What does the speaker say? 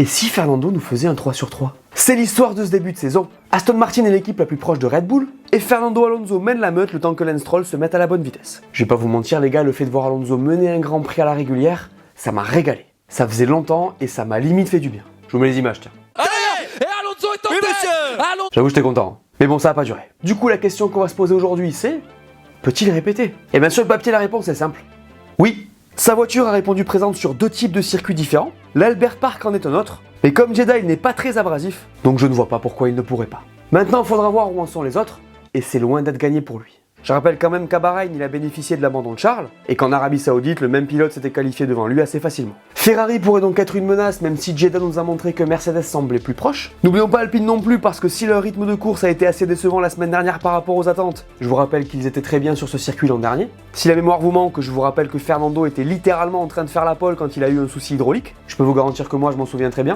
Et si Fernando nous faisait un 3 sur 3? C'est l'histoire de ce début de saison. Aston Martin est l'équipe la plus proche de Red Bull, et Fernando Alonso mène la meute le temps que Lance Stroll se mette à la bonne vitesse. Je vais pas vous mentir les gars, le fait de voir Alonso mener un Grand Prix à la régulière, ça m'a régalé. Ça faisait longtemps et ça m'a limite fait du bien. Je vous mets les images, tiens. Et Alonso est en tête. J'avoue j'étais content, hein. Mais bon ça a pas duré. Du coup la question qu'on va se poser aujourd'hui c'est... Peut-il répéter? Et bien sur le papier la réponse est simple. Oui. Sa voiture a répondu présente sur 2 types de circuits différents, l'Albert Park en est un autre, mais comme Jeddah il n'est pas très abrasif, donc je ne vois pas pourquoi il ne pourrait pas. Maintenant il faudra voir où en sont les autres, et c'est loin d'être gagné pour lui. Je rappelle quand même qu'à Bahreïn il a bénéficié de l'abandon de Charles, et qu'en Arabie Saoudite le même pilote s'était qualifié devant lui assez facilement. Ferrari pourrait donc être une menace même si Jeddah nous a montré que Mercedes semblait plus proche. N'oublions pas Alpine non plus parce que si leur rythme de course a été assez décevant la semaine dernière par rapport aux attentes, je vous rappelle qu'ils étaient très bien sur ce circuit l'an dernier. Si la mémoire vous manque, je vous rappelle que Fernando était littéralement en train de faire la pole quand il a eu un souci hydraulique. Je peux vous garantir que moi je m'en souviens très bien.